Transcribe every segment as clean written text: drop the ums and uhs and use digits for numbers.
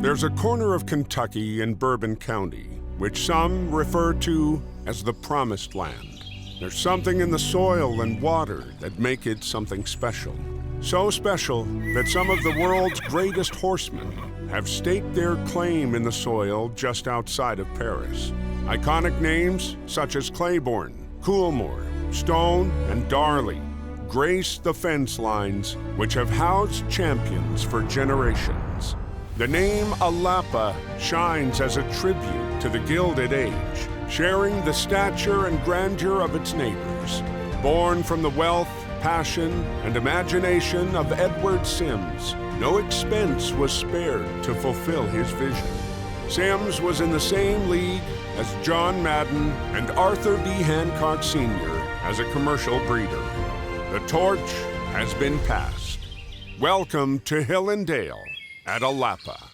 There's a corner of Kentucky in Bourbon County, which some refer to as the Promised Land. There's something in the soil and water that make it something special. So special that some of the world's greatest horsemen have staked their claim in the soil just outside of Paris. Iconic names such as Claiborne, Coolmore, Stone, and Darley grace the fence lines which have housed champions for generations. The name Alapa shines as a tribute to the Gilded Age, sharing the stature and grandeur of its neighbors. Born from the wealth, passion, and imagination of Edward Sims, no expense was spared to fulfill his vision. Sims was in the same league as John Madden and Arthur B. Hancock Sr. as a commercial breeder. The torch has been passed. Welcome to Hillendale at Alapa.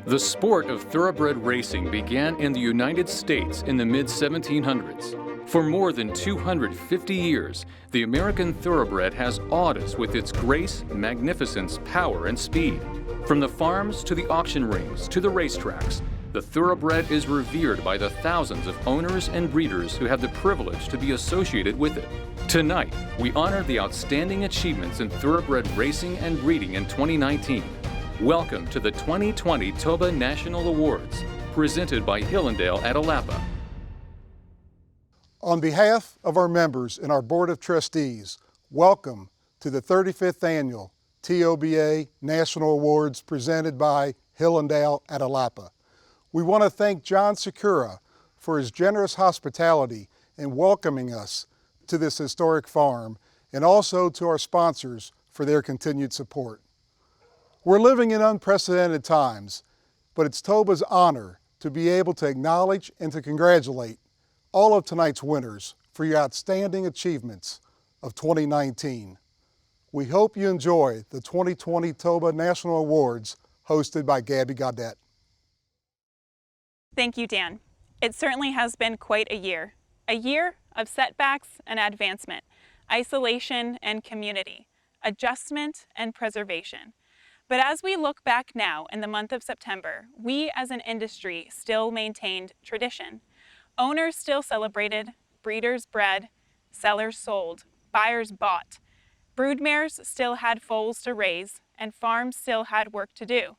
The sport of thoroughbred racing began in the United States in the mid-1700s. For more than 250 years, the American thoroughbred has awed us with its grace, magnificence, power, and speed. From the farms to the auction rings to the racetracks, the thoroughbred is revered by the thousands of owners and breeders who have the privilege to be associated with it. Tonight, we honor the outstanding achievements in thoroughbred racing and breeding in 2019. Welcome to the 2020 TOBA National Awards, presented by Hillendale at Alapa. On behalf of our members and our Board of Trustees, welcome to the 35th Annual TOBA National Awards presented by Hillendale at Alapa. We want to thank John Sakura for his generous hospitality in welcoming us to this historic farm, and also to our sponsors for their continued support. We're living in unprecedented times, but it's TOBA's honor to be able to acknowledge and to congratulate all of tonight's winners for your outstanding achievements of 2019. We hope you enjoy the 2020 TOBA National Awards hosted by Gabby Gaudette. Thank you, Dan. It certainly has been quite a year of setbacks and advancement, isolation and community, adjustment and preservation. But as we look back now in the month of September, we as an industry still maintained tradition. Owners still celebrated, breeders bred, sellers sold, buyers bought. Broodmares still had foals to raise, and farms still had work to do.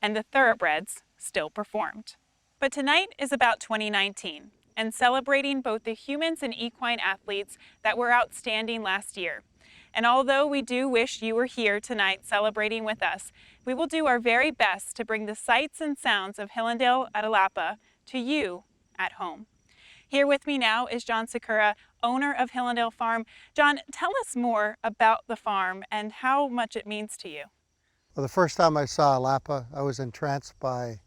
And the thoroughbreds still performed. But tonight is about 2019 and celebrating both the humans and equine athletes that were outstanding last year. And although we do wish you were here tonight celebrating with us, we will do our very best to bring the sights and sounds of Hillendale at Alapa to you at home. Here with me now is John Sakura, owner of Hillendale Farm. John, tell us more about the farm and how much it means to you. Well, the first time I saw Alapa, I was entranced by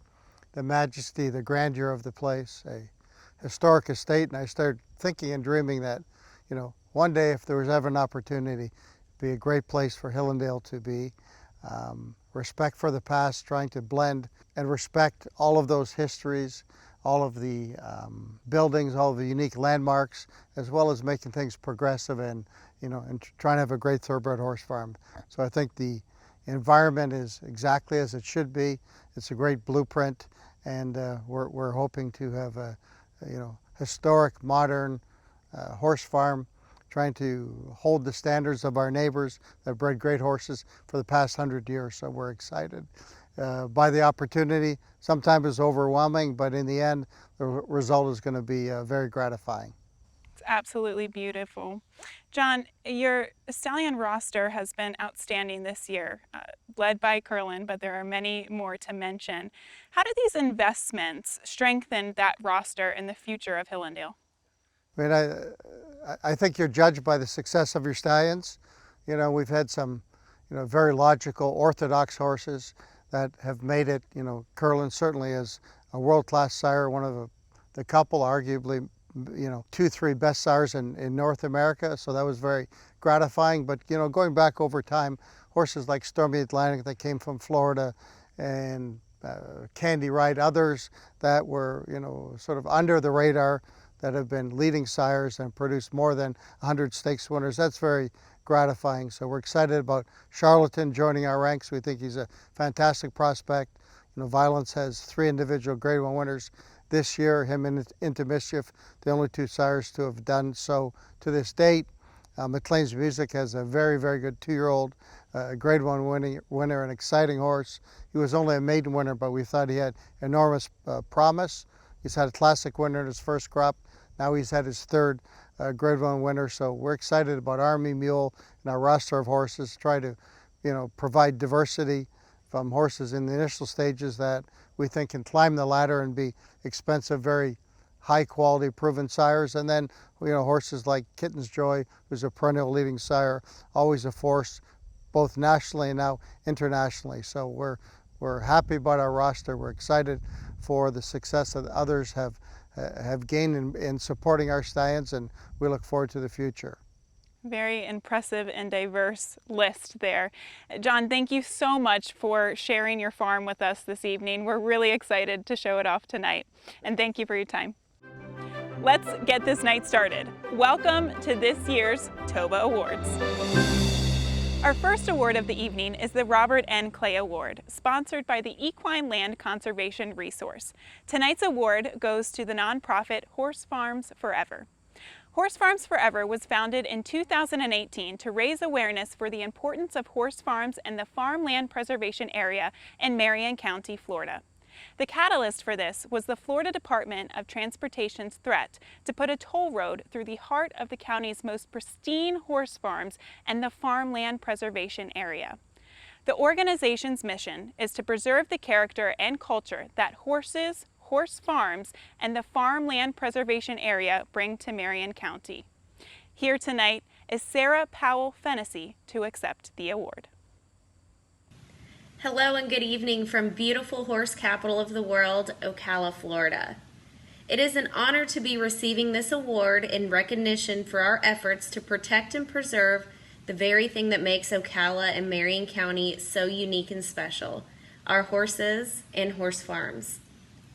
the majesty, the grandeur of the place, a historic estate, and I started thinking and dreaming that, one day if there was ever an opportunity, it'd be a great place for Hillendale to be. Respect for the past, trying to blend and respect all of those histories, all of the buildings, all of the unique landmarks, as well as making things progressive and trying to have a great thoroughbred horse farm. So I think the environment is exactly as it should be. It's a great blueprint, and we're hoping to have a historic, modern horse farm, trying to hold the standards of our neighbors that bred great horses for the past 100 years. So we're excited by the opportunity. Sometimes it's overwhelming, but in the end, the result is going to be very gratifying. It's absolutely beautiful. John, your stallion roster has been outstanding this year, led by Curlin, but there are many more to mention. How do these investments strengthen that roster in the future of Hillendale? I mean, I think you're judged by the success of your stallions. We've had some, very logical, orthodox horses that have made it. Curlin certainly is a world-class sire, one of the couple, arguably, 2-3 best sires in North America. So that was very gratifying. But, going back over time, horses like Stormy Atlantic that came from Florida, and Candy Wright, others that were, sort of under the radar, that have been leading sires and produced more than 100 stakes winners. That's very gratifying. So we're excited about Charlatan joining our ranks. We think he's a fantastic prospect. You know, Violence has 3 individual Grade 1 winners this year, him and Into Mischief, the only 2 sires to have done so to this date. McLean's Music has a very, very good 2-year-old Grade 1 winner, an exciting horse. He was only a maiden winner, but we thought he had enormous promise. He's had a classic winner in his first crop. Now he's had his 3rd Grade 1 winner, so we're excited about Army Mule and our roster of horses, try to, you know, provide diversity from horses in the initial stages that we think can climb the ladder and be expensive, very high quality proven sires, and then, you know, horses like Kitten's Joy, who's a perennial leading sire, always a force both nationally and now internationally. So we're happy about our roster. We're excited for the success that others have gained in supporting our stallions, and we look forward to the future. Very impressive and diverse list there. John, thank you so much for sharing your farm with us this evening. We're really excited to show it off tonight, and thank you for your time. Let's get this night started. Welcome to this year's TOBA Awards. Our first award of the evening is the Robert N. Clay Award, sponsored by the Equine Land Conservation Resource. Tonight's award goes to the nonprofit Horse Farms Forever. Horse Farms Forever was founded in 2018 to raise awareness for the importance of horse farms and the farmland preservation area in Marion County, Florida. The catalyst for this was the Florida Department of Transportation's threat to put a toll road through the heart of the county's most pristine horse farms and the farmland preservation area. The organization's mission is to preserve the character and culture that horses, horse farms, and the farmland preservation area bring to Marion County. Here tonight is Sarah Powell Fennessy to accept the award. Hello and good evening from beautiful horse capital of the world, Ocala, Florida. It is an honor to be receiving this award in recognition for our efforts to protect and preserve the very thing that makes Ocala and Marion County so unique and special, our horses and horse farms.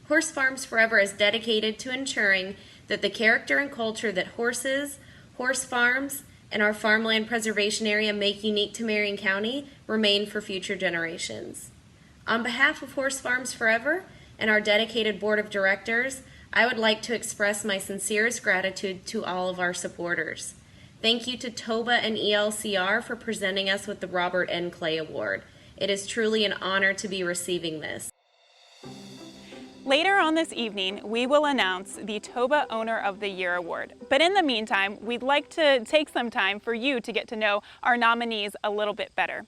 Horse Farms Forever is dedicated to ensuring that the character and culture that horses, horse farms, and our farmland preservation area make unique to Marion County remain for future generations. On behalf of Horse Farms Forever and our dedicated board of directors, I would like to express my sincerest gratitude to all of our supporters. Thank you to TOBA and ELCR for presenting us with the Robert N. Clay Award. It is truly an honor to be receiving this. Later on this evening, we will announce the TOBA Owner of the Year Award. But in the meantime, we'd like to take some time for you to get to know our nominees a little bit better.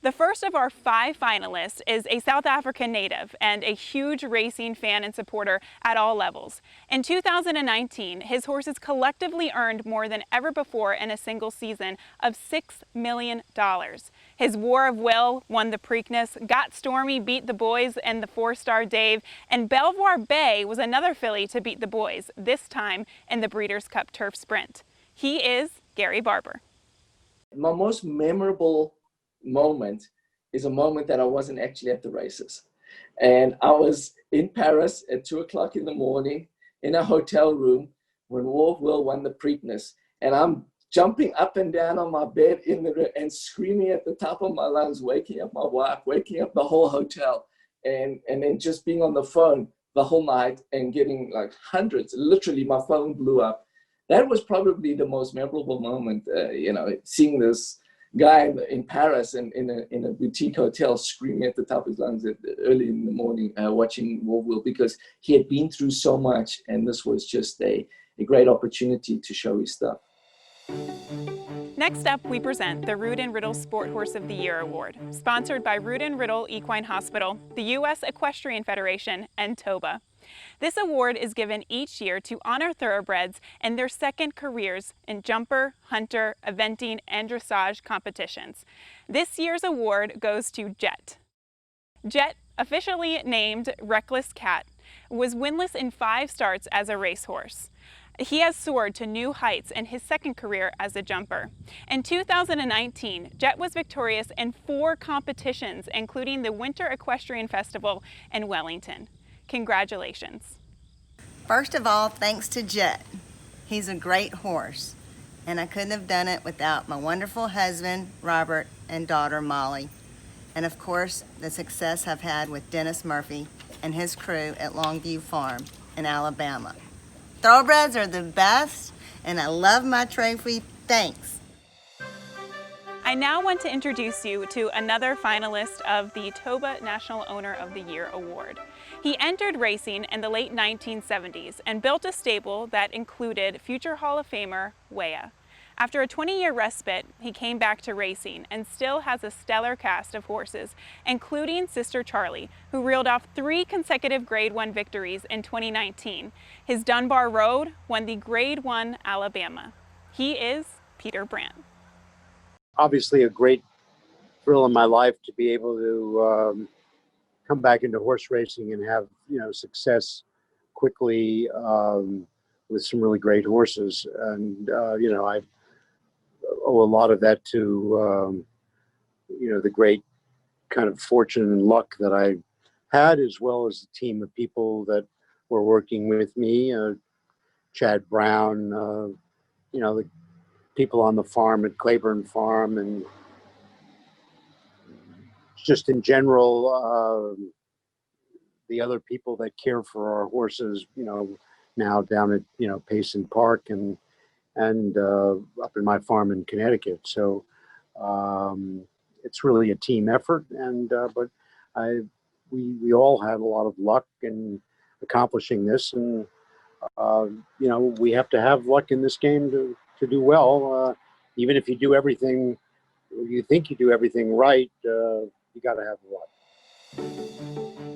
The first of our 5 finalists is a South African native and a huge racing fan and supporter at all levels. In 2019, his horses collectively earned more than ever before in a single season of $6 million. His War of Will won the Preakness, Got Stormy beat the boys and the 4-star Dave, and Belvoir Bay was another filly to beat the boys, this time in the Breeders' Cup Turf Sprint. He is Gary Barber. My most memorable moment is a moment that I wasn't actually at the races. And I was in Paris at 2 o'clock in the morning in a hotel room when War of Will won the Preakness. And I'm jumping up and down on my bed and screaming at the top of my lungs, waking up my wife, waking up the whole hotel, and then just being on the phone the whole night and getting like hundreds. Literally, my phone blew up. That was probably the most memorable moment, seeing this guy in Paris and in a boutique hotel screaming at the top of his lungs early in the morning, watching War of Will, because he had been through so much, and this was just a great opportunity to show his stuff. Next up, we present the Rood & Riddle Sport Horse of the Year Award, sponsored by Rood & Riddle Equine Hospital, the U.S. Equestrian Federation, and TOBA. This award is given each year to honor thoroughbreds in their second careers in jumper, hunter, eventing, and dressage competitions. This year's award goes to Jet. Jet, officially named Reckless Cat, was winless in 5 starts as a racehorse. He has soared to new heights in his second career as a jumper. In 2019, Jet was victorious in 4 competitions, including the Winter Equestrian Festival in Wellington. Congratulations. First of all, thanks to Jet. He's a great horse. and I couldn't have done it without my wonderful husband, Robert, and daughter, Molly. And of course, the success I've had with Dennis Murphy and his crew at Longview Farm in Alabama. Thoroughbreds are the best, and I love my trophy. Thanks. I now want to introduce you to another finalist of the TOBA National Owner of the Year Award. He entered racing in the late 1970s and built a stable that included future Hall of Famer Weah. After a 20-year respite, he came back to racing and still has a stellar cast of horses, including Sister Charlie, who reeled off 3 consecutive Grade 1 victories in 2019. His Dunbar Road won the Grade 1 Alabama. He is Peter Brandt. Obviously a great thrill in my life to be able to come back into horse racing and have, success quickly with some really great horses. And, I owe a lot of that to, the great kind of fortune and luck that I had, as well as the team of people that were working with me, Chad Brown, the people on the farm at Claiborne Farm, and just in general, the other people that care for our horses, now down at, Payson Park and up in my farm in Connecticut. So it's really a team effort, and but we all had a lot of luck in accomplishing this, and we have to have luck in this game to do well. Even if you do everything, you think you do everything right, you got to have luck.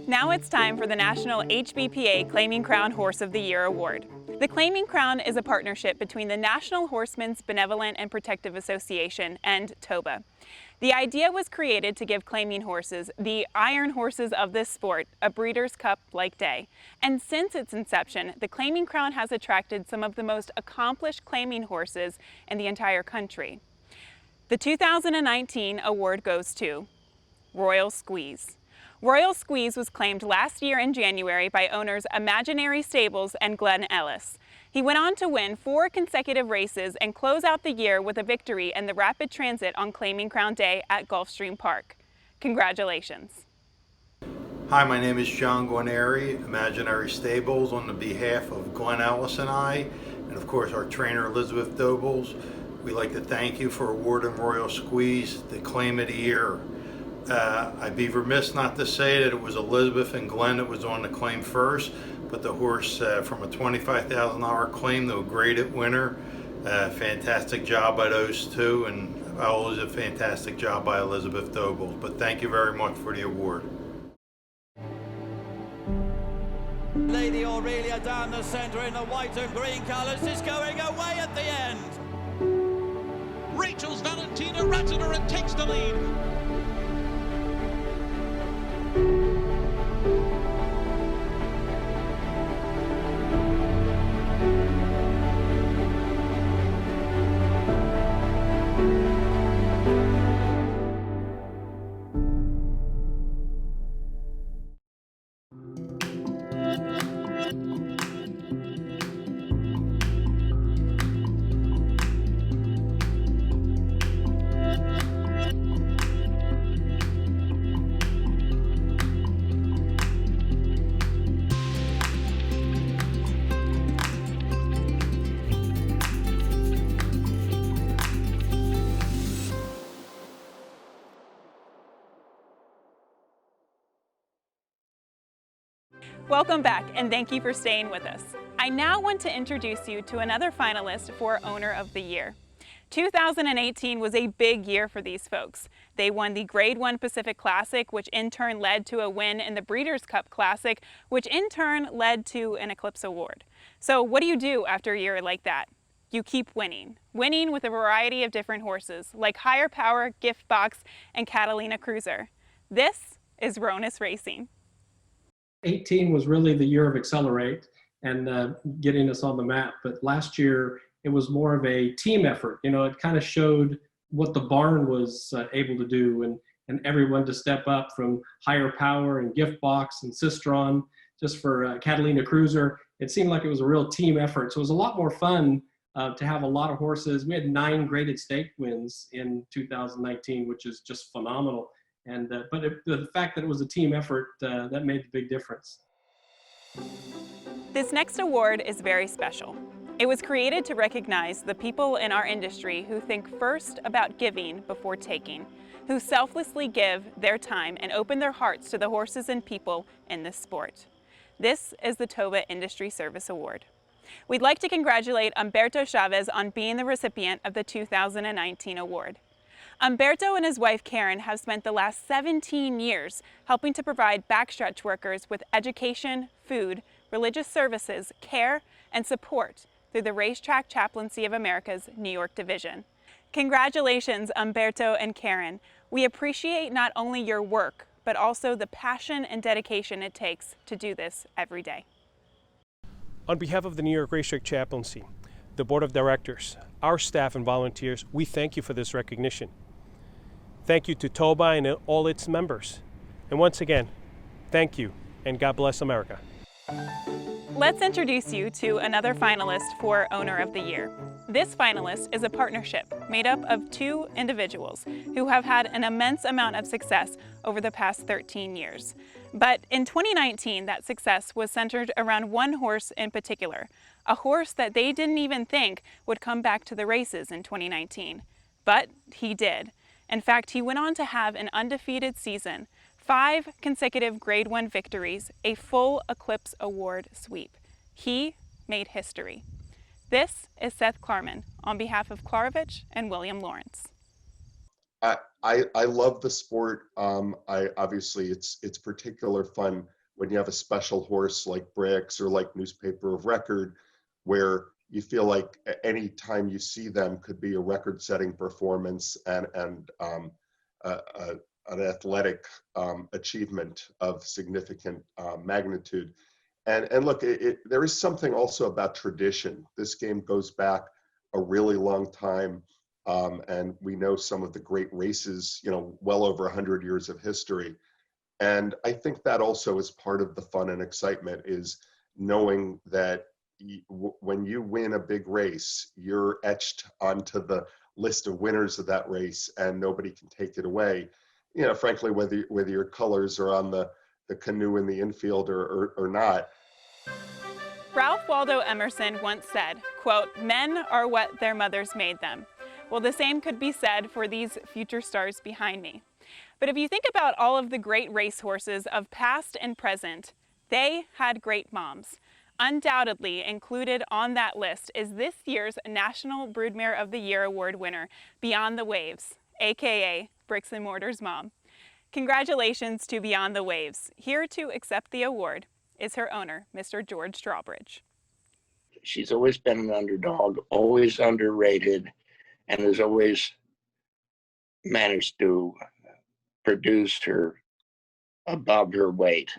Now it's time for the National HBPA Claiming Crown Horse of the Year Award. The Claiming Crown is a partnership between the National Horsemen's Benevolent and Protective Association and TOBA. The idea was created to give claiming horses, the iron horses of this sport, a Breeders' Cup-like day. And since its inception, the Claiming Crown has attracted some of the most accomplished claiming horses in the entire country. The 2019 award goes to Royal Squeeze. Royal Squeeze was claimed last year in January by owners Imaginary Stables and Glenn Ellis. He went on to win 4 consecutive races and close out the year with a victory in the Rapid Transit on Claiming Crown Day at Gulfstream Park. Congratulations. Hi, my name is John Guarneri, Imaginary Stables, on the behalf of Glenn Ellis and I, and of course our trainer Elizabeth Dobles. We'd like to thank you for awarding Royal Squeeze the Claim of the Year. I'd be remiss not to say that it was Elizabeth and Glenn that was on the claim first, but the horse from a $25,000 claim to a graded winner. Fantastic job by those two, and always a fantastic job by Elizabeth Dobles. But thank you very much for the award. Lady Aurelia down the centre in the white and green colours is going away at the end. Rachel's Valentina Ratzener and takes the lead. Welcome back, and thank you for staying with us. I now want to introduce you to another finalist for Owner of the Year. 2018 was a big year for these folks. They won the Grade 1 Pacific Classic, which in turn led to a win in the Breeders' Cup Classic, which in turn led to an Eclipse Award. So what do you do after a year like that? You keep winning. Winning with a variety of different horses, like Higher Power, Gift Box, and Catalina Cruiser. This is Ronus Racing. 18 was really the year of Accelerate and getting us on the map. But last year, it was more of a team effort. It kind of showed what the barn was able to do, and everyone to step up, from Higher Power and Gift Box and Sistron, just for Catalina Cruiser. It seemed like it was a real team effort. So it was a lot more fun to have a lot of horses. We had 9 graded stake wins in 2019, which is just phenomenal. And the fact that it was a team effort, that made the big difference. This next award is very special. It was created to recognize the people in our industry who think first about giving before taking, who selflessly give their time and open their hearts to the horses and people in this sport. This is the TOBA Industry Service Award. We'd like to congratulate Humberto Chavez on being the recipient of the 2019 award. Humberto and his wife Karen have spent the last 17 years helping to provide backstretch workers with education, food, religious services, care, and support through the Racetrack Chaplaincy of America's New York Division. Congratulations, Humberto and Karen. We appreciate not only your work, but also the passion and dedication it takes to do this every day. On behalf of the New York Racetrack Chaplaincy, the Board of Directors, our staff and volunteers, we thank you for this recognition. Thank you to TOBA and all its members. And once again, thank you, and God bless America. Let's introduce you to another finalist for Owner of the Year. This finalist is a partnership made up of 2 individuals who have had an immense amount of success over the past 13 years. But in 2019, that success was centered around one horse in particular, a horse that they didn't even think would come back to the races in 2019. But he did. In fact, he went on to have an undefeated season, 5 consecutive Grade 1 victories, a full Eclipse Award sweep. He made history. This is Seth Klarman on behalf of Klarovich and William Lawrence. I love the sport. Obviously it's particular fun when you have a special horse like Brix or like Newspaper of Record, where you feel like any time you see them could be a record-setting performance and an athletic achievement of significant magnitude. And look, there is something also about tradition. This game goes back a really long time, and we know some of the great races, well over 100 years of history. And I think that also is part of the fun and excitement, is knowing that when you win a big race, you're etched onto the list of winners of that race and nobody can take it away. Frankly, whether your colors are on the canoe in the infield or not. Ralph Waldo Emerson once said, quote, "Men are what their mothers made them." Well, the same could be said for these future stars behind me. But if you think about all of the great racehorses of past and present, they had great moms. Undoubtedly included on that list is this year's National Broodmare of the Year Award winner, Beyond the Waves, aka Bricks and Mortar's mom. Congratulations to Beyond the Waves. Here to accept the award is her owner, Mr. George Strawbridge. She's always been an underdog, always underrated, and has always managed to produce her above her weight.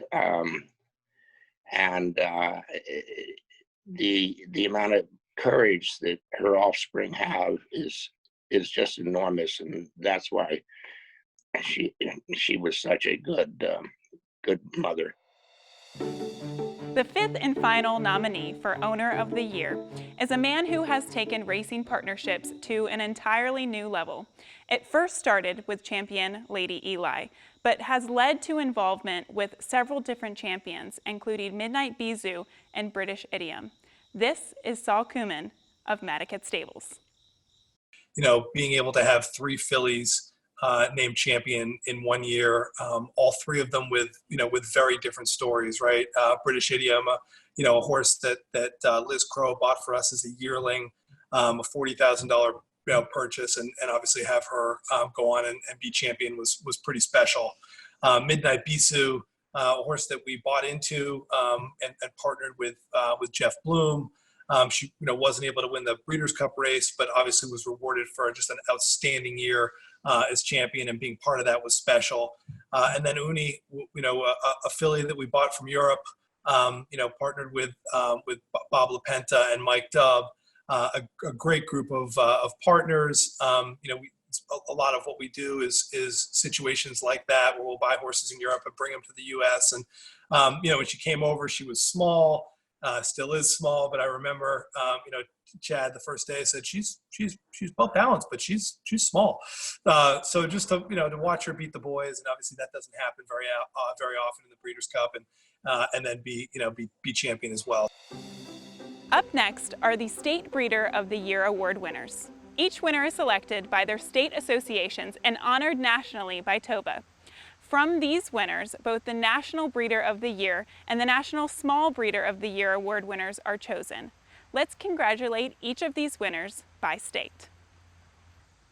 The amount of courage that her offspring have is just enormous, and that's why she was such a good mother. The 5th and final nominee for Owner of the Year is a man who has taken racing partnerships to an entirely new level. It first started with champion Lady Eli, but has led to involvement with several different champions, including Midnight Bisou and British Idiom. This is Saul Kuman of Madaket Stables. Being able to have 3 fillies named champion in 1 year, all 3 of them with very different stories, right? British Idiom, a horse that Liz Crow bought for us as a yearling, a $40,000 purchase, and obviously have her go on and be champion was pretty special. Midnight Bisou, a horse that we bought into and partnered with Jeff Bloom. She wasn't able to win the Breeders' Cup race, but obviously was rewarded for just an outstanding year as champion, and being part of that was special. And then Uni, a filly that we bought from Europe, partnered with Bob LaPenta and Mike Dubb, a great group of partners. A lot of what we do is situations like that, where we'll buy horses in Europe and bring them to the U.S. And when she came over, she was small. still is small, but I remember, Chad the first day said she's well balanced, but she's small. So just to watch her beat the boys, and obviously that doesn't happen very often in the Breeders' Cup, and then be champion as well. Up next are the State Breeder of the Year award winners. Each winner is selected by their state associations and honored nationally by TOBA. From these winners, both the National Breeder of the Year and the National Small Breeder of the Year award winners are chosen. Let's congratulate each of these winners by state.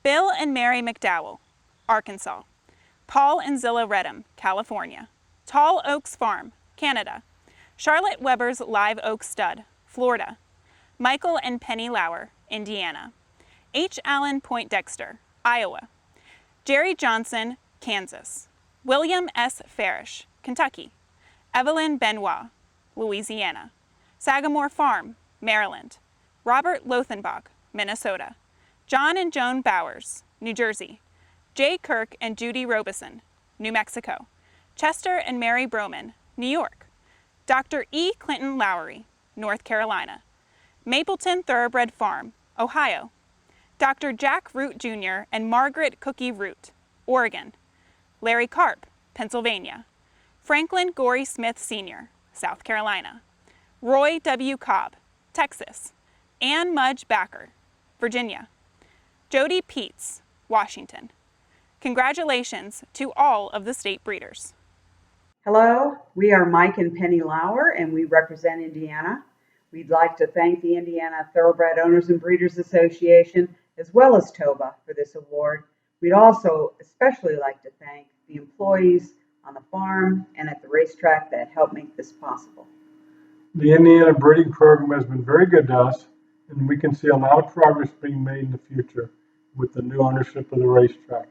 Bill and Mary McDowell, Arkansas. Paul and Zilla Redham, California. Tall Oaks Farm, Canada. Charlotte Weber's Live Oak Stud, Florida. Michael and Penny Lauer, Indiana. H. Allen Poindexter, Iowa. Jerry Johnson, Kansas. William S. Farish, Kentucky. Evelyn Benoit, Louisiana. Sagamore Farm, Maryland. Robert Lothenbach, Minnesota. John and Joan Bowers, New Jersey. Jay Kirk and Judy Robeson, New Mexico. Chester and Mary Broman, New York. Dr. E. Clinton Lowry, North Carolina. Mapleton Thoroughbred Farm, Ohio. Dr. Jack Root Jr. and Margaret Cookie Root, Oregon. Larry Karp, Pennsylvania. Franklin Gory Smith Sr., South Carolina. Roy W. Cobb, Texas. Ann Mudge Backer, Virginia. Jody Peets, Washington. Congratulations to all of the state breeders. Hello, we are Mike and Penny Lauer, and we represent Indiana. We'd like to thank the Indiana Thoroughbred Owners and Breeders Association, as well as TOBA, for this award. We'd also especially like to thank the employees on the farm and at the racetrack that helped make this possible. The Indiana breeding program has been very good to us, and we can see a lot of progress being made in the future with the new ownership of the racetrack.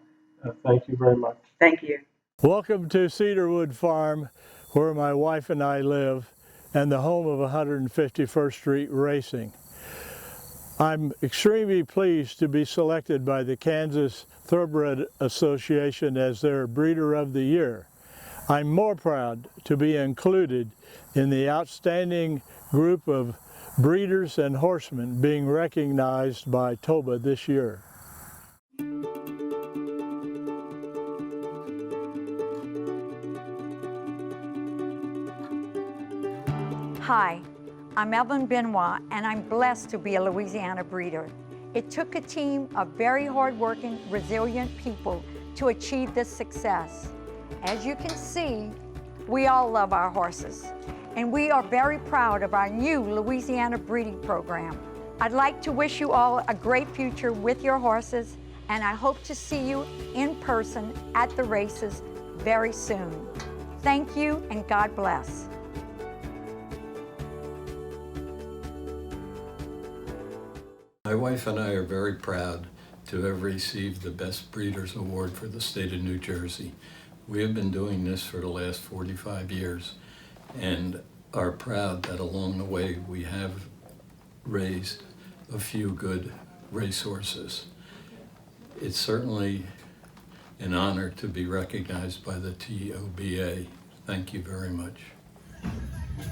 Thank you very much. Thank you. Welcome to Cedarwood Farm, where my wife and I live, and the home of 151st Street Racing. I'm extremely pleased to be selected by the Kansas Thoroughbred Association as their Breeder of the Year. I'm more proud to be included in the outstanding group of breeders and horsemen being recognized by TOBA this year. Hi, I'm Evelyn Benoit, and I'm blessed to be a Louisiana breeder. It took a team of very hardworking, resilient people to achieve this success. As you can see, we all love our horses, and we are very proud of our new Louisiana breeding program. I'd like to wish you all a great future with your horses, and I hope to see you in person at the races very soon. Thank you, and God bless. My wife and I are very proud to have received the Best Breeders Award for the state of New Jersey. We have been doing this for the last 45 years and are proud that along the way we have raised a few good racehorses. It's certainly an honor to be recognized by the TOBA. Thank you very much.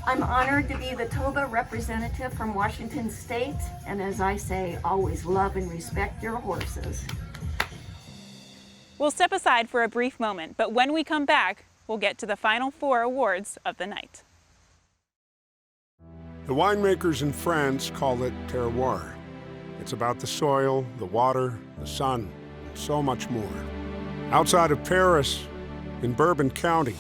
I'm honored to be the TOBA representative from Washington State, and as I say, always love and respect your horses. We'll step aside for a brief moment, but when we come back, we'll get to the final 4 awards of the night. The winemakers in France call it terroir. It's about the soil, the water, the sun, and so much more. Outside of Paris, in Bourbon County,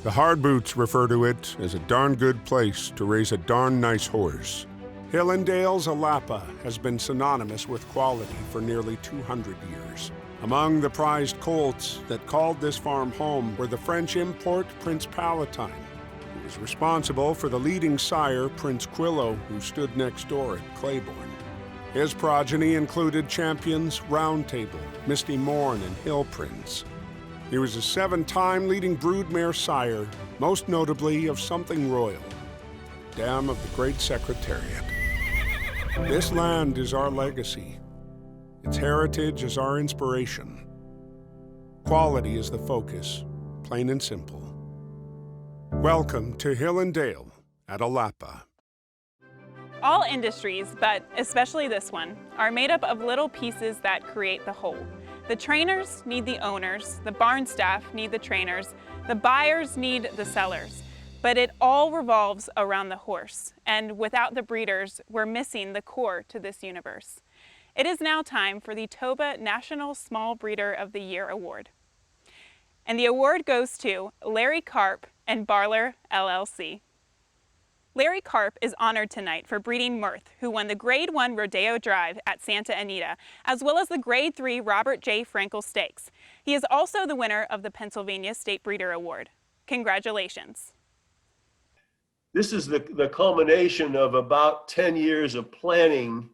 the hard boots refer to it as a darn good place to raise a darn nice horse. Hillendale's Alapa has been synonymous with quality for nearly 200 years. Among the prized colts that called this farm home were the French import Prince Palatine, who was responsible for the leading sire, Prince Quillo, who stood next door at Claiborne. His progeny included champions Round Table, Misty Morn, and Hill Prince. He was a 7-time leading broodmare sire, most notably of Something Royal, dam of the Great Secretariat. This land is our legacy. Its heritage is our inspiration. Quality is the focus, plain and simple. Welcome to Hill and Dale at Alapa. All industries, but especially this one, are made up of little pieces that create the whole. The trainers need the owners, the barn staff need the trainers, the buyers need the sellers. But it all revolves around the horse, and without the breeders, we're missing the core to this universe. It is now time for the TOBA National Small Breeder of the Year Award. And the award goes to Larry Karp and Barler LLC. Larry Karp is honored tonight for breeding Mirth, who won the Grade 1 Rodeo Drive at Santa Anita, as well as the Grade 3 Robert J. Frankel Stakes. He is also the winner of the Pennsylvania State Breeder Award. Congratulations. This is the culmination of about 10 years of planning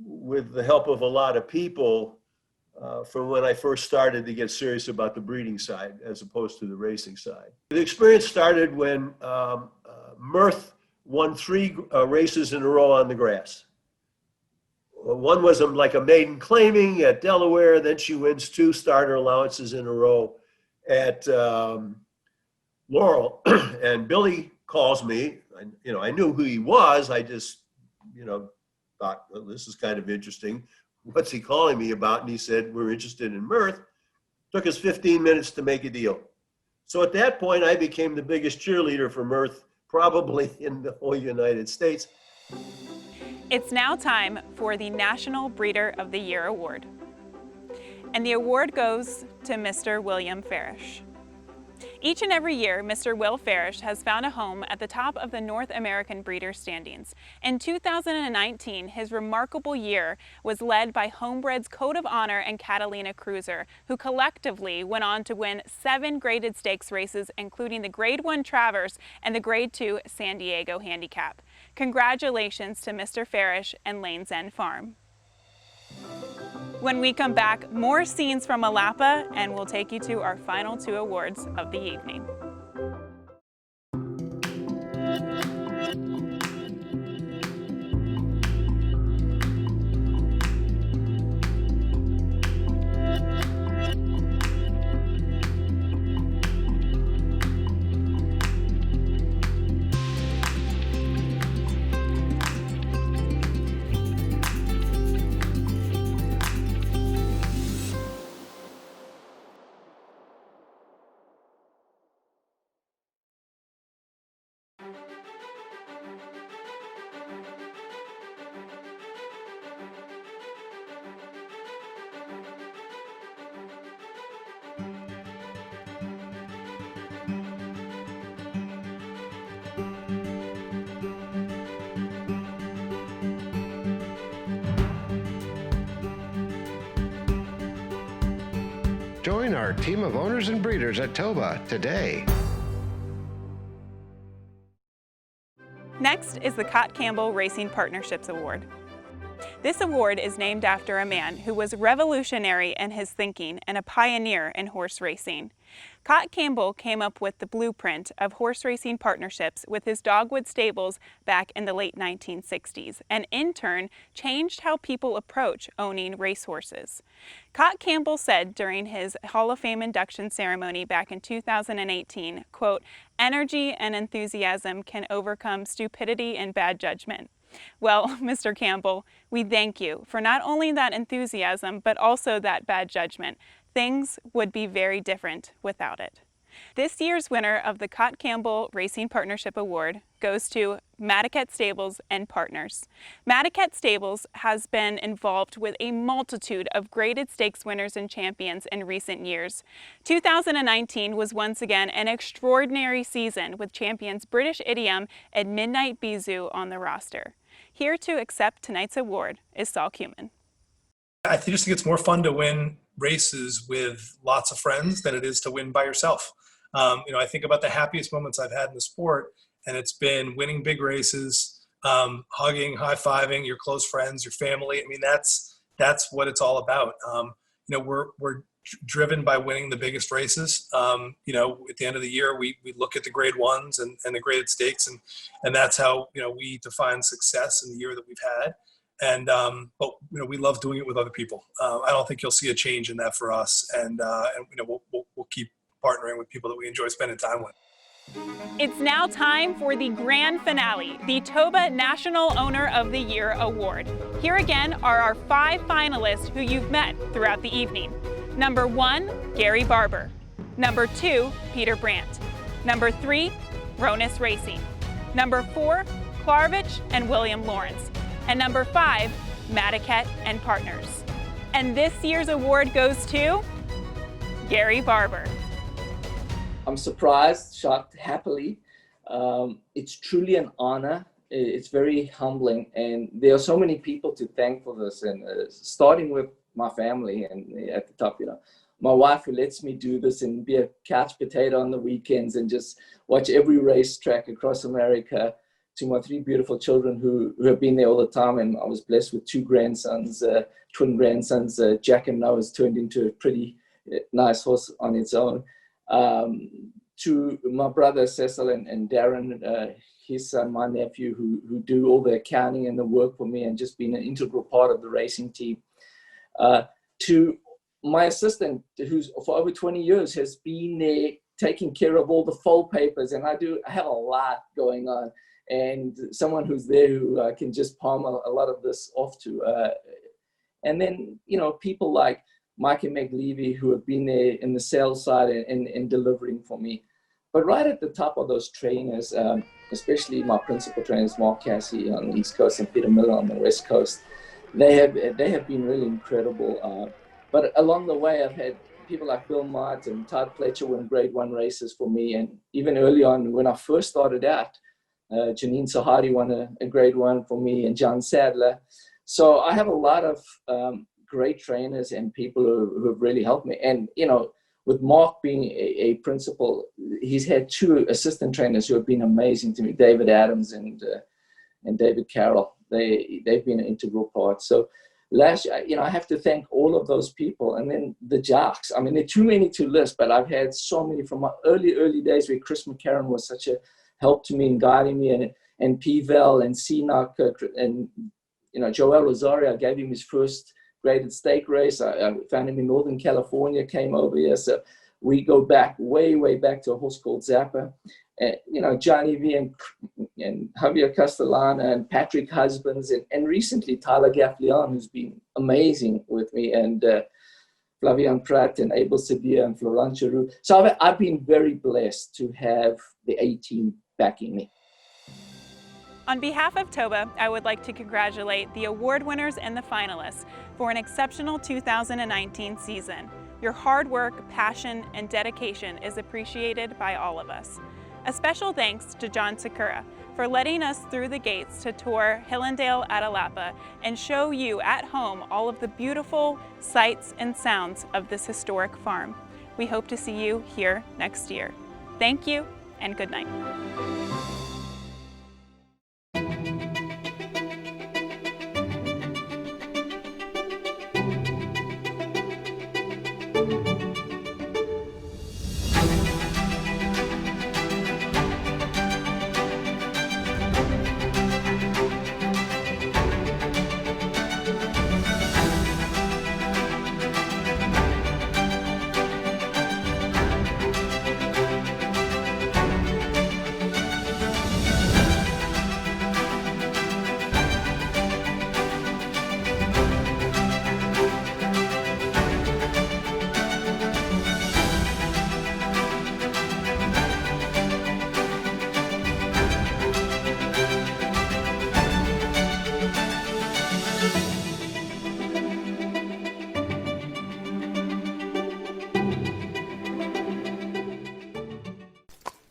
with the help of a lot of people from when I first started to get serious about the breeding side as opposed to the racing side. The experience started when Mirth won 3 races in a row on the grass. One was like a maiden claiming at Delaware, then she wins 2 starter allowances in a row at Laurel. And Billy calls me, I knew who he was, I just, thought, well, this is kind of interesting. What's he calling me about? And he said, we're interested in Mirth. Took us 15 minutes to make a deal. So at that point, I became the biggest cheerleader for Mirth probably in the whole United States. It's now time for the National Breeder of the Year Award. And the award goes to Mr. William Farish. Each and every year, Mr. Will Farish has found a home at the top of the North American breeder standings. In 2019, his remarkable year was led by Homebreds Code of Honor and Catalina Cruiser, who collectively went on to win 7 graded stakes races, including the Grade 1 Travers and the Grade 2 San Diego Handicap. Congratulations to Mr. Farish and Lane's End Farm. When we come back, more scenes from Malapa, and we'll take you to our final 2 awards of the evening. Join our team of owners and breeders at TOBA today. Next is the Cott Campbell Racing Partnerships Award. This award is named after a man who was revolutionary in his thinking and a pioneer in horse racing. Cott Campbell came up with the blueprint of horse racing partnerships with his Dogwood stables back in the late 1960s, and in turn changed how people approach owning racehorses. Cott Campbell said during his Hall of Fame induction ceremony back in 2018, quote, "Energy and enthusiasm can overcome stupidity and bad judgment." Well, Mr. Campbell, we thank you for not only that enthusiasm, but also that bad judgment. Things would be very different without it. This year's winner of the Cott Campbell Racing Partnership Award goes to Madaket Stables and Partners. Madaket Stables has been involved with a multitude of graded stakes winners and champions in recent years. 2019 was once again an extraordinary season with champions British Idiom and Midnight Bizou on the roster. Here to accept tonight's award is Saul Kuman. I just think it's more fun to win races with lots of friends than it is to win by yourself. I think about the happiest moments I've had in the sport, and it's been winning big races, hugging, high-fiving your close friends, your family. I mean, that's what it's all about. We're driven by winning the biggest races. At the end of the year, we look at the grade 1s and the graded stakes, and that's how, we define success in the year that we've had. But we love doing it with other people. I don't think you'll see a change in that for us, and we'll keep partnering with people that we enjoy spending time with. It's now time for the grand finale, the TOBA National Owner of the Year Award. Here again are our 5 finalists who you've met throughout the evening. Number 1, Gary Barber. Number 2, Peter Brandt. Number 3, Ronis Racing. Number 4, Klarvich and William Lawrence. And number 5, Madiket and Partners. And this year's award goes to Gary Barber. I'm surprised, shocked, happily. It's truly an honor. It's very humbling, and there are so many people to thank for this. And starting with my family, and at the top, my wife, who lets me do this and be a couch potato on the weekends and just watch every racetrack across America. To my 3 beautiful children who have been there all the time, and I was blessed with 2 grandsons, twin grandsons. Jack and Noah's turned into a pretty nice horse on its own. To my brother Cecil and Darren, his son, my nephew, who do all the accounting and the work for me and just been an integral part of the racing team. To my assistant, who's for over 20 years has been there taking care of all the full papers, and I have a lot going on, and someone who's there who can just palm a lot of this off to. And then, people like Mike and McLevy, who have been there in the sales side and delivering for me. But right at the top of those trainers, especially my principal trainers, Mark Cassie on the East Coast and Peter Miller on the West Coast, they have been really incredible. But along the way, I've had people like Bill Mott and Todd Fletcher win Grade 1 races for me. And even early on, when I first started out, Janine Sahadi won a Grade 1 for me, and John Sadler. So I have a lot of great trainers and people who have really helped me. And, with Mark being a principal, he's had 2 assistant trainers who have been amazing to me, David Adams and David Carroll. They've been an integral part. So last year, I have to thank all of those people. And then the jocks. I mean, there are too many to list, but I've had so many from my early days where Chris McCarron was such a help to me in guiding me, and P-Vel and Cenac, and, Joel Rosario. I gave him his first graded stake race. I found him in Northern California, came over here. So we go back, way back to a horse called Zappa. Johnny V and Javier Castellana and Patrick Husbands, and recently Tyler Gaffleon, who's been amazing with me, and Flavian Pratt and Abel Sevilla and Florent Giroux. So I've been very blessed to have the A-team backing me. On behalf of TOBA, I would like to congratulate the award winners and the finalists for an exceptional 2019 season. Your hard work, passion, and dedication is appreciated by all of us. A special thanks to John Sakura for letting us through the gates to tour Hillendale at Alapa and show you at home all of the beautiful sights and sounds of this historic farm. We hope to see you here next year. Thank you and good night.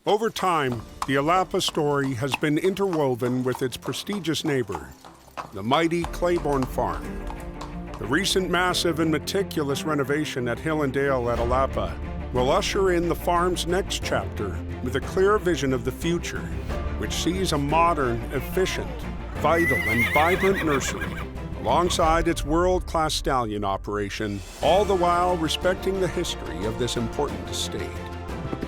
Over time, the Alapa story has been interwoven with its prestigious neighbor, the mighty Claiborne Farm. The recent massive and meticulous renovation at Hillendale at Alapa will usher in the farm's next chapter with a clear vision of the future, which sees a modern, efficient, vital, and vibrant nursery alongside its world-class stallion operation, all the while respecting the history of this important estate.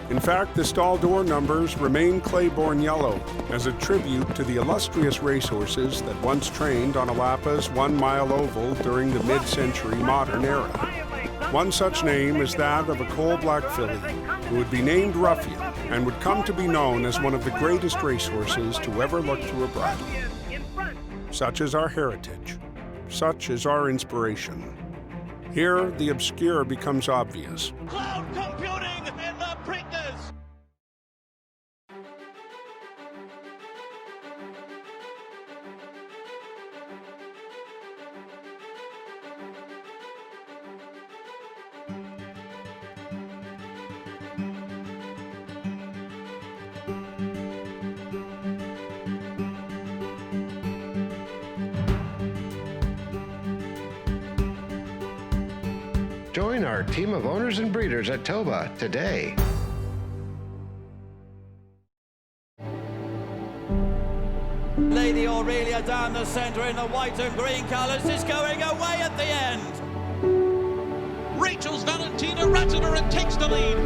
In fact, the stall door numbers remain Claiborne yellow as a tribute to the illustrious racehorses that once trained on Alapa's 1 mile oval during the mid-century modern era. One such name is that of a coal-black filly who would be named Ruffian and would come to be known as one of the greatest racehorses to ever look through a bridle. Such is our heritage. Such is our inspiration. Here, the obscure becomes obvious. Cloud computing in the Preakness. Join our team of owners and breeders at TOBA today. Lady Aurelia down the centre in the white and green colours is going away at the end. Rachel's Valentina Ratner and takes the lead.